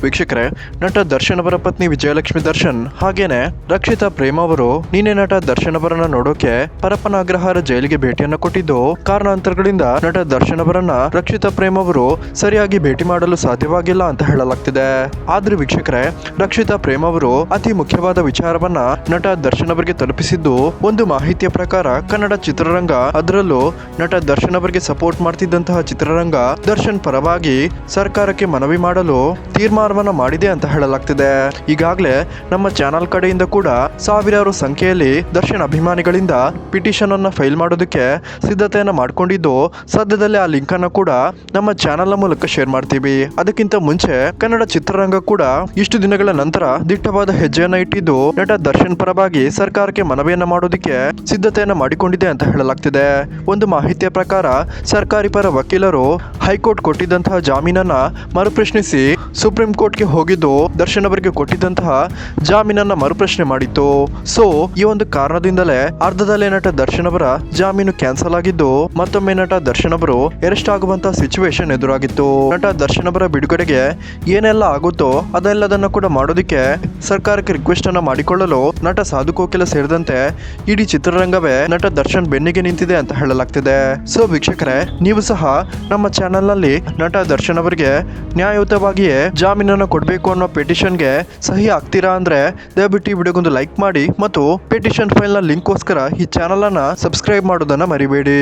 ವೀಕ್ಷಕರೇ, ನಟ ದರ್ಶನ್ ಅವರ ಪತ್ನಿ ವಿಜಯಲಕ್ಷ್ಮಿ ದರ್ಶನ್ ಹಾಗೇನೆ ರಕ್ಷಿತಾ ಪ್ರೇಮ್ ಅವರು ನಿನ್ನೆ ನಟ ದರ್ಶನ್ ಅವರನ್ನ ನೋಡೋಕೆ ಪರಪ್ಪನ ಅಗ್ರಹಾರ ಜೈಲಿಗೆ ಭೇಟಿಯನ್ನ ಕೊಟ್ಟಿದ್ದು, ಕಾರಣಾಂತರಗಳಿಂದ ನಟ ದರ್ಶನ್ ಅವರನ್ನ ರಕ್ಷಿತಾ ಪ್ರೇಮ್ ಅವರು ಸರಿಯಾಗಿ ಭೇಟಿ ಮಾಡಲು ಸಾಧ್ಯವಾಗಿಲ್ಲ ಅಂತ ಹೇಳಲಾಗ್ತಿದೆ. ಆದ್ರೆ ವೀಕ್ಷಕರೇ, ರಕ್ಷಿತಾ ಪ್ರೇಮ್ ಅವರು ಅತಿ ಮುಖ್ಯವಾದ ವಿಚಾರವನ್ನ ನಟ ದರ್ಶನ್ ಅವರಿಗೆ ತಲುಪಿಸಿದ್ದು, ಒಂದು ಮಾಹಿತಿಯ ಪ್ರಕಾರ ಕನ್ನಡ ಚಿತ್ರರಂಗ, ಅದರಲ್ಲೂ ನಟ ದರ್ಶನ್ ಅವರಿಗೆ ಸಪೋರ್ಟ್ ಮಾಡ್ತಿದ್ದಂತಹ ಚಿತ್ರರಂಗ ದರ್ಶನ್ ಪರವಾಗಿ ಸರ್ಕಾರಕ್ಕೆ ಮನವಿ ಮಾಡಲು ತೀರ್ಮಾನವನ್ನ ಮಾಡಿದೆ ಅಂತ ಹೇಳಲಾಗ್ತಿದೆ. ಈಗಾಗಲೇ ನಮ್ಮ ಚಾನಲ್ ಕಡೆಯಿಂದ ಕೂಡ ಸಾವಿರಾರು ಸಂಖ್ಯೆಯಲ್ಲಿ ದರ್ಶನ್ ಅಭಿಮಾನಿಗಳಿಂದ ಪಿಟಿಷನ್ ಅನ್ನ ಫೈಲ್ ಮಾಡೋದಕ್ಕೆ ಸಿದ್ಧತೆಯನ್ನ ಮಾಡ್ಕೊಂಡಿದ್ದು, ಸದ್ಯದಲ್ಲೇ ಆ ಲಿಂಕ್ ಅನ್ನ ಕೂಡ ನಮ್ಮ ಚಾನಲ್ ಮೂಲಕ ಶೇರ್ ಮಾಡ್ತೀವಿ. ಅದಕ್ಕಿಂತ ಮುಂಚೆ ಕನ್ನಡ ಚಿತ್ರರಂಗ ಕೂಡ ಇಷ್ಟು ದಿನಗಳ ನಂತರ ದಿಟ್ಟವಾದ ಹೆಜ್ಜೆಯನ್ನ ಇಟ್ಟಿದ್ದು, ನಟ ದರ್ಶನ್ ಪರವಾಗಿ ಸರ್ಕಾರಕ್ಕೆ ಮನವಿಯನ್ನ ಮಾಡೋದಕ್ಕೆ ಸಿದ್ಧತೆಯನ್ನ ಮಾಡಿಕೊಂಡಿದೆ ಅಂತ ಹೇಳಲಾಗ್ತಿದೆ. ಒಂದು ಮಾಹಿತಿಯ ಪ್ರಕಾರ ಸರ್ಕಾರಿ ಪರ ವಕೀಲರು ಹೈಕೋರ್ಟ್ ಕೊಟ್ಟಿದ್ದಂತಹ ಜಾಮೀನನ್ನ ಮರುಪ್ರಶ್ನಿಸಿ ಸುಪ್ರೀಂ ಕೋರ್ಟ್ಗೆ ಹೋಗಿದ್ದು, ದರ್ಶನ್ ಅವರಿಗೆ ಕೊಟ್ಟಿದ್ದಂತಹ ಜಾಮೀನನ್ನ ಮರುಪ್ರಶ್ನೆ ಮಾಡಿತ್ತು. ಸೊ ಈ ಒಂದು ಕಾರಣದಿಂದಲೇ ಅರ್ಧದಲ್ಲೇ ನಟ ದರ್ಶನ್ ಅವರ ಜಾಮೀನು ಕ್ಯಾನ್ಸಲ್ ಆಗಿದ್ದು, ಮತ್ತೊಮ್ಮೆ ನಟ ದರ್ಶನ್ ಅವರು ಅರೆಸ್ಟ್ ಆಗುವಂತಹ ಸಿಚುವೇಶನ್ ಎದುರಾಗಿತ್ತು. ನಟ ದರ್ಶನ್ ಅವರ ಬಿಡುಗಡೆಗೆ ಏನೆಲ್ಲ ಆಗುತ್ತೋ ಅದೆಲ್ಲದನ್ನ ಕೂಡ ಮಾಡೋದಿಕ್ಕೆ ಸರ್ಕಾರಕ್ಕೆ ರಿಕ್ವೆಸ್ಟ್ ಅನ್ನ ಮಾಡಿಕೊಳ್ಳಲು ನಟ ಸಾಧು ಕೋಕಿಲ ಸೇರಿದಂತೆ ಇಡೀ ಚಿತ್ರರಂಗವೇ ನಟ ದರ್ಶನ್ ಬೆನ್ನಿಗೆ ನಿಂತಿದೆ ಅಂತ ಹೇಳಲಾಗ್ತಿದೆ. ಸೊ ವೀಕ್ಷಕರೇ, ನೀವು ಸಹ ನಮ್ಮ ಚಾನೆಲ್ ನಲ್ಲಿ ನಟ ದರ್ಶನ್ ಅವರಿಗೆ ನ್ಯಾಯಯುತವಾಗಿಯೇ ಜಾಮೀನನ್ನು ಕೊಡಬೇಕು ಅನ್ನೋ ಪಿಟಿಷನ್ಗೆ ಸಹಿ ಆಗ್ತೀರಾ ಅಂದ್ರೆ ದಯವಿಟ್ಟು ಈ ವಿಡಿಯೋಗೊಂದು ಲೈಕ್ ಮಾಡಿ ಮತ್ತು ಪಿಟಿಷನ್ ಫೈಲ್ನ ಲಿಂಕ್ಗೋಸ್ಕರ ಈ ಚಾನಲ್ ಅನ್ನ ಸಬ್ಸ್ಕ್ರೈಬ್ ಮಾಡೋದನ್ನ ಮರಿಬೇಡಿ.